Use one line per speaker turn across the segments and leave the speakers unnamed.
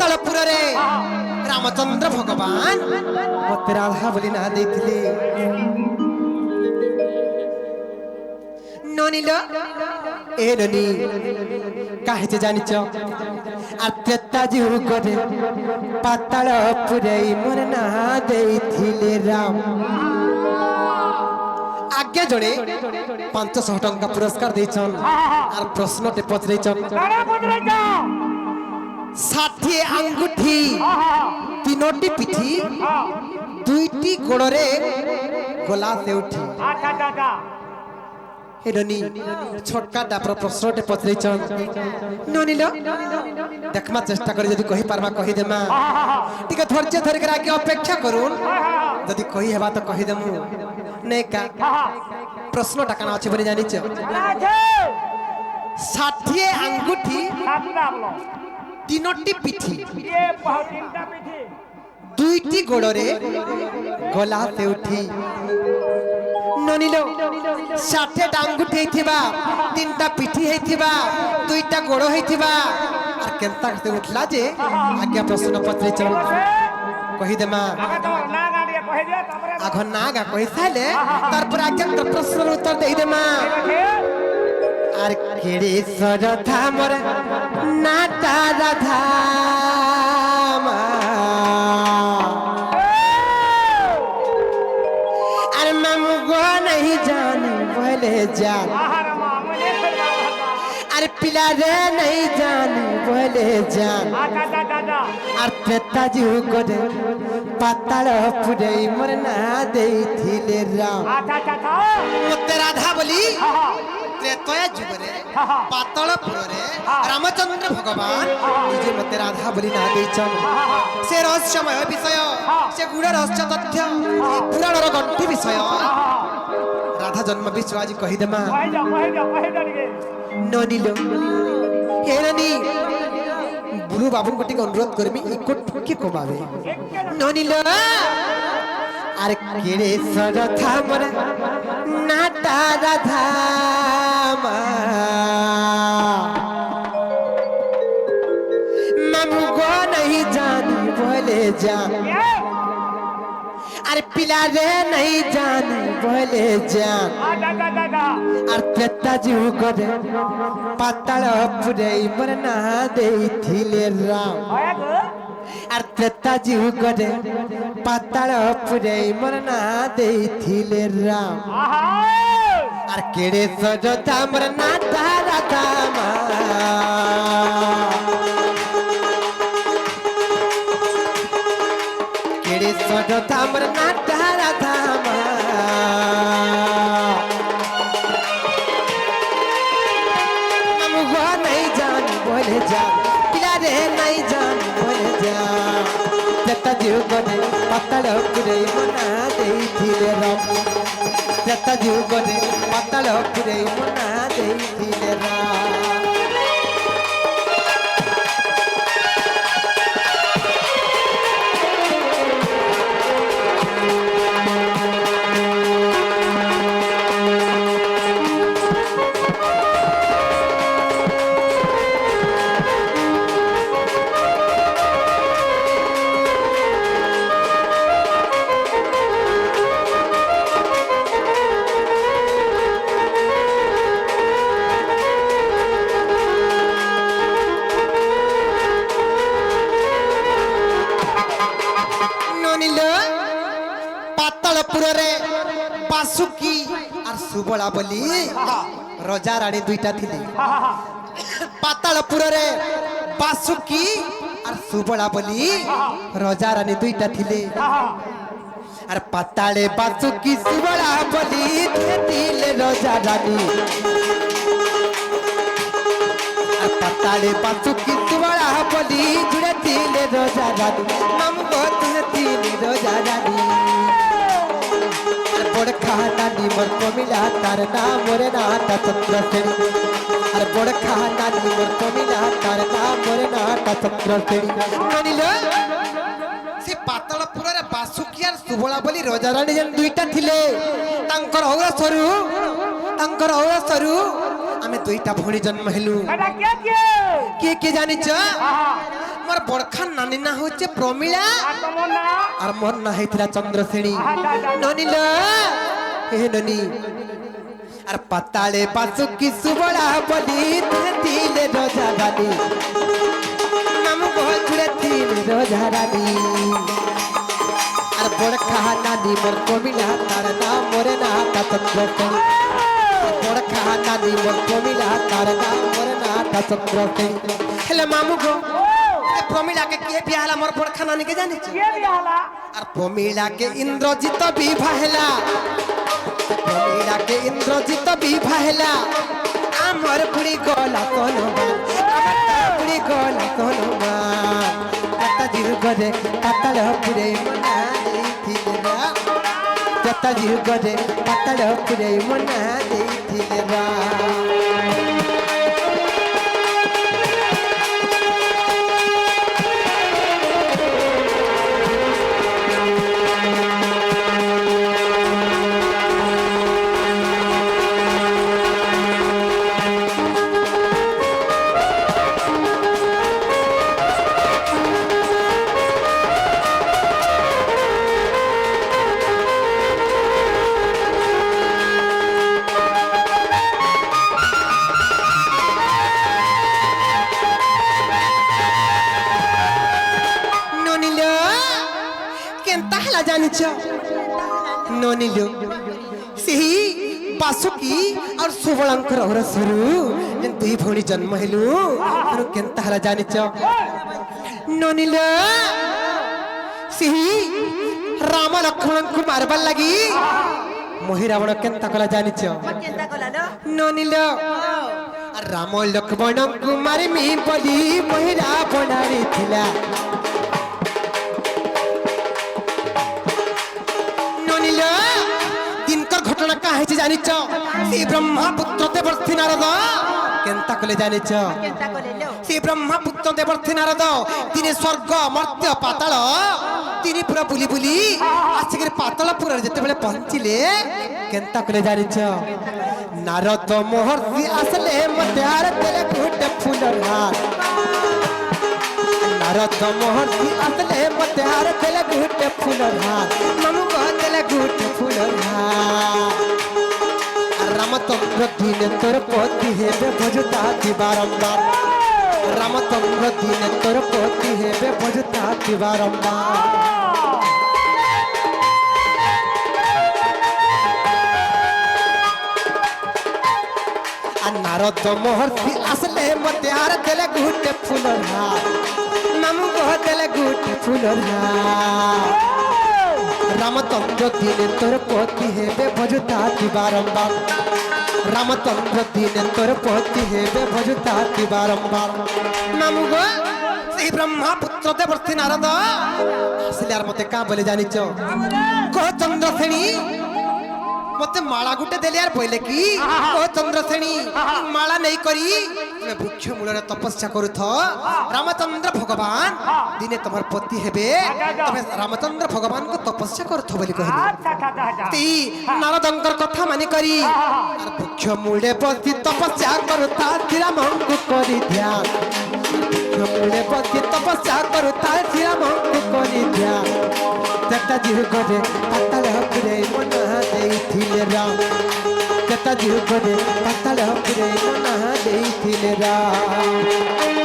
पातालपुर रे रामचंद्र भगवान मत राधा बोली ना देथिले ननिलो ए ननी काहे जे जानिच आत्यता जीव करे पातालपुर मोर ना देथिले राम आज्ञा जड़े 500 टंका पुरस्कार देछन आर प्रश्नटे पचरेछन 60 अंगूठी तीनोटी पिठी दुईटी गोड़रे गोला से उठी हेरनी छोटका डापर प्रश्नटे पचरेछन ननिलो देखमा चेष्टा करी जदी कहि पारबा कहि देमा टिके धैर्य धरि के आगे अपेक्षा करूं जदी कहि हेबा तो कहि देमु नै का प्रश्न टाका अछि बनि जानि छ 60 अंगूठी तीनोटी पिठी दुईटी गोड़रे गला से उठी ननिलो 60 अंगूठी हेथिबा तीनटा पिठी हेथिबा दुईटा गोड़ हेथिबा आर केनता से उठला जे आज्ञा प्रश्न पत्र चल कहि देमा आघ नागा कहि साले तार पर आज्ञा प्रश्न उत्तर देई देमा आर केड़े सरधा मोर नाटा राधा अरे मामू गो नहीं जानी बोले जान अरे पिला रे नहीं जानी बोले जान आर पिताजी करे पातालपुर मोर ना देथिले राम मते राधा बोली त्रेतया जुग रे पातालपुर रे रामचंद्र भगवान जे मते राधा बोली ना देछन से रहस्यमय विषय से गुड़ रहस्य तथ्य पुराण रो गंठी विषय राधा जन्म विषय आज कहि देमा ननिलो हेरनी गुरु बाबू को टिक अनुरोध करमी इको ठोके कोबावे ननिलो अरे केड़े सरथा मोर नाटा राधा मामू गो नहीं जानी बोले जान अरे पिला रे नहीं जानी बोले जान आर पिताजी करे पातालपुर मोर ना देथिले राम आर पिताजी करे पातालपुर मोर ना देथिले राम आर केड़े सजता मोर नाटा राधा केड़े सजता मोर नाटा राधा मामू गो नहीं जान बोले जान पिला रे नहीं जान बोले जान जता जीव गने पातालपुर मोर ना देथिले राम जता जीव गने पातालपुर मोर ना देथिले राम पातालपुर रे बासुकी और सुबला बोली रजा रानी दुईटा थिले पातालपुर रे बासुकी और सुबला बोली रजा रानी दुईटा थिले और पाताले बासुकी सुबला बोली थिले रजा रानी और पाताले बासुकी सुबला बोली जुड़े थिले रजा रानी मामू गो थिले रजा रानी बड़ खानानी मोर कमिला तार नाम मोरे नाटा चंद्र सेनी अरे बड़ खानानी मोर कमिला तार नाम मोरे नाटा चंद्र सेनी ननिलो से पातालपुर रे बासुकी और सुबला बोली रजा रानी जन दुईटा थिले तांकर औरा सरू आमे दुईटा भणी जन्म हेलु के जानि छ मोर बड़खा नानी ना होचे प्रमिला और मोर ना हेतिला चंद्रसेनी ननिल हे ननी और पताले पासु की सुबड़ा बली तिले रोजा रानी नाम गोचुरे तिले रोजा रानी और बड़खा नानी मोर प्रमिला तार नाम मोरे ना ता चंद्रसेनी बड़खा नानी मोर प्रमिला तार नाम मोरे ना ता चंद्रसेनी हेले मामू गो प्रमिला के किए बियाहला मोर बड़खा नानी के जाने छ
के बियाहला
और प्रमिला के इंद्रजीत विवाहला प्रमिला के इंद्रजीत विवाहला हमर बुढ़ी गोला कोनो बुढ़ी गोला कोनो तता जीव गरे ततल पुरे मना देथिला तता जीव गरे ततल पुरे मना देथिला ननिलो सही बासुकी और सुबलंकर और सुरु जन दुई भौणी जन्म हेलु और केनता हला जानिच ननिलो सही राम लक्ष्मण को मारबार लगी मोहि रावण केनता कला जानिच
केनता कला लो
ननिलो राम लक्ष्मण को मारे मी बली मोहि रावण रे थिला दिनकर घटना का है जानिच से ब्रह्मा पुत्र देवर्षि नारद केनता कले जानिच
केनता कले लो
से ब्रह्मा पुत्र देवर्षि नारद तिने स्वर्ग मर्त्य पाताल तिनी पूरा बुली बुली आसिक पाताल पूरा जते बेले पहुंचिले केनता कले जानिच नारद महर्षि आसले मते हार तेरे घुट फूलर हार नारद महर्षि आसले मते हार तेरे घुट फूलर हार मामू तेरे घुट फूलर हार रामचंद्र दिन तोर पति हेबे भजुता बारंबार रामचंद्र दिन तोर पति हेबे भजुता बारंबार नारद महर्षि आसले मते हार तेले घुटे फूलर हार मामू कह तेले घुटे फूलर हार रामचंद्र दिन तोर पति हेबे भजुता बारंबार रामचंद्र दिन तोर पति हेबे भजुता बारंबार मामू गो से ब्रह्मा पुत्र देवर्षि नारद आसले यार मते का बोले जानिच कह चंद्रसेनी मते माला गुटे देले यार बोले की ओ चंद्रसेनी माला नहीं करी मैं वृक्ष मूल रे तपस्या करूथ रामचंद्र भगवान दिने तमर पति हेबे तमे रामचंद्र भगवान को तपस्या करूथ बोली कहली ती नारदंकर कथा मानि करी और वृक्ष मूले बसी तपस्या करूथा राम को करी ध्यान वृक्ष मूले बसी तपस्या करूथा राम को करी ध्यान तता जीव करे पाताल पुरे मना देथिले राम तता जीव करे पाताल पुरे मना देथिले राम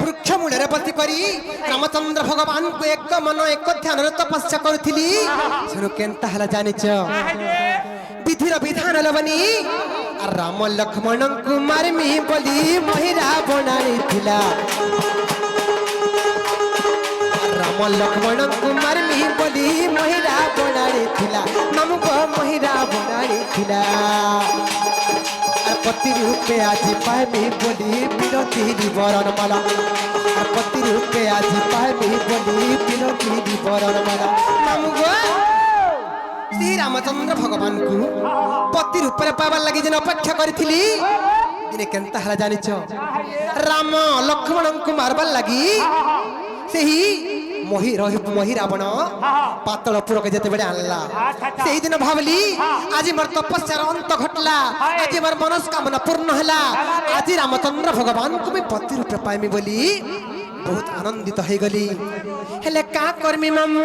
वृक्ष मूल बसी करी रामचंद्र भगवान को एक मन एक ध्यान तपस्या करुथिली सुनो केनता हला जानिच विधिर विधान लबनी राम लक्ष्मण को मारमी बोली महिरा बनानी थिला राम लक्ष्मण को मारमी बोली महिरा পিলা আর পতি রূপে আজি পাইবি বলি বিরতি বরণমালা আর পতি রূপে আজি পাইবি বলি বিরতি বরণমালা মামু গো শ্রী রামচন্দ্র ভগবানଙ୍କୁ পতি রূপে পাইবার লাগি যেন অপেক্ষা করিଥିଲି দিনে কেনতা হলা জানিছ রাম লক্ষ্মণଙ୍କୁ মারবার লাগি সেই মহি রাবণ পাতলপুরকে যেতবে আনলা সেই দিন ভাবলি আজি মোর তপস্যার অন্ত ঘটলা আজি মোর মনস্কামনা পূর্ণ হলা আজি রামচন্দ্র ভগবানଙ୍କୁ আমি পতি রূপে পাইমি বলি বহুত আনন্দিত হয়ে গলি হেলে কা করমি মামু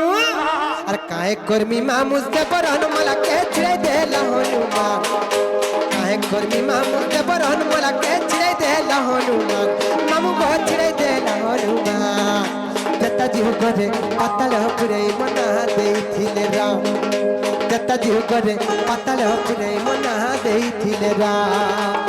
আর কায়ে করমি মামু দেবর হনুমালা কে ছিড়ে দেলা হনুমান কায়ে করমি মামু দেবর হনুমালা কে ছিড়ে দেলা হনুমান মামু গো ছিড়ে দেলা হনুমান जता जीव करे पाताल पुरे मना देथिले राम जता जीव करे पाताल पुरे मना देथिले राम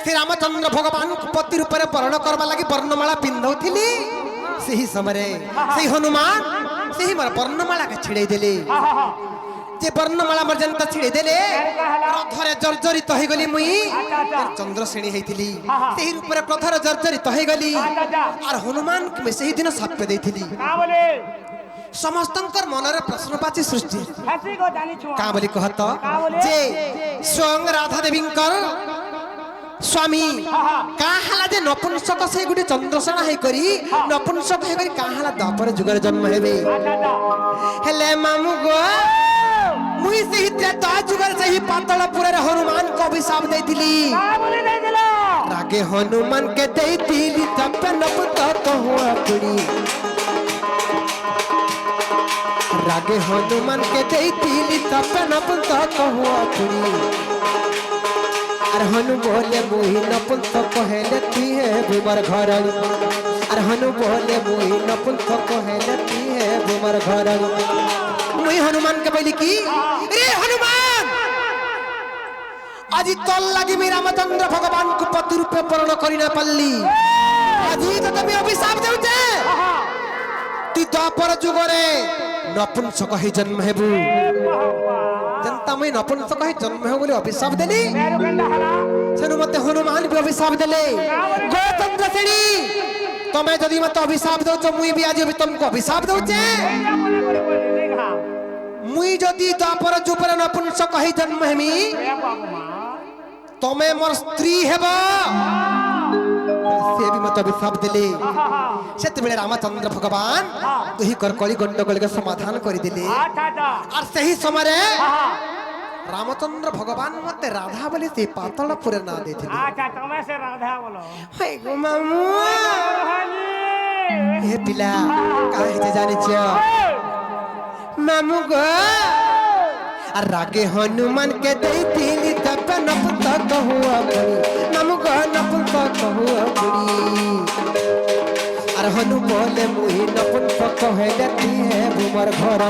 श्री रामचंद्र भगवान पति रूप में वर्ण करवा लगी वर्णमाला पिंधौली से ही समय से हनुमान से ही मोर वर्णमाला के छिड़े देले जे वर्णमाला मोर जनता छिड़े देले क्रोधरे जर्जरित हो गली मुई चंद्रसेणी हेतिली से ही रूप में क्रोधरे जर्जरित हो गली और हनुमान के से ही दिन शाप देथिली का बोले समस्तंकर मनरे प्रश्नवाची सृष्टि का बोली कहत जे स्वयं राधा देवींकर स्वामी काहाला जे नपुंसक से गुटे चंद्रसेना हे करी नपुंसक हे करी काहाला द्वापर जुगर जन्म हेबे हेले मामू गो मुई से ही त्रेता जुगर से ही पातालपुर रे हनुमान को अभिशाप देथिली का बोली देथिला रागे हनुमान के देथिली तब नपुंसक हुआ पड़ी रागे हनुमान के देथिली तब नपुंसक हुआ पड़ी আর হনু বলে মুই নপুংসক হেলে তি হে বুমার ঘর আর হনু বলে মুই নপুংসক হেলে তি হে বুমার ঘর মুই হনুমান কে বলি কি রে হনুমান আজি তল লাগি মি রামচন্দ্র ভগবান কো পতি রূপে বরণ করি না পারলি আজি তো তুমি অভিশাপ দেউতে তুই দ্বাপর যুগরে নপুংসক হে জন্ম হেবু जनता मैं नपुंसक ही जन्म हो बोले अभिशाप देली सेनु मते हनुमान भी अभिशाप देले गौतम श्रेणी तमे जदी मते अभिशाप दो तो मुई भी आज भी तुमको अभिशाप दोचे मुई जदी द्वापर जुपर नपुंसक ही जन्म हेमी तमे मोर स्त्री हेबा से भी मते अभिशाप देले सेते बेले रामचंद्र भगवान तुही कर कली गंडगोल के समाधान करि देले और सही समय रे रामचंद्र भगवान मते राधा बोले से पातालपुर ना देथिले अच्छा तमे से राधा बोलो हे गो मामू हे पिला काहे जे जाने छ मामू गो और रागे हनुमान के देथिली तब नपुंसक हुआ पड़ी मामू गो नपुंसक हुआ पड़ी और हनु बोले मुही नपुंसक हेले ती है बुमर घर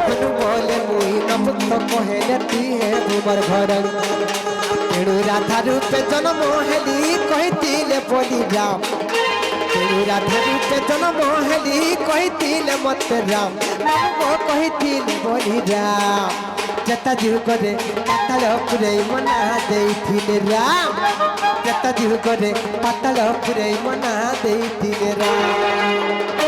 हनु बोले मुही नपुंसक हेले ती है बुमर घर तेणु राधा रूपे जन्म हेली कहतिले बोली राम तेणु राधा रूपे जन्म हेली कहतिले मत राम को कहतिले बोली राम जता जीव करे पातालपुरे मना देथिले राम जता जीव करे पातालपुरे मना देथिले राम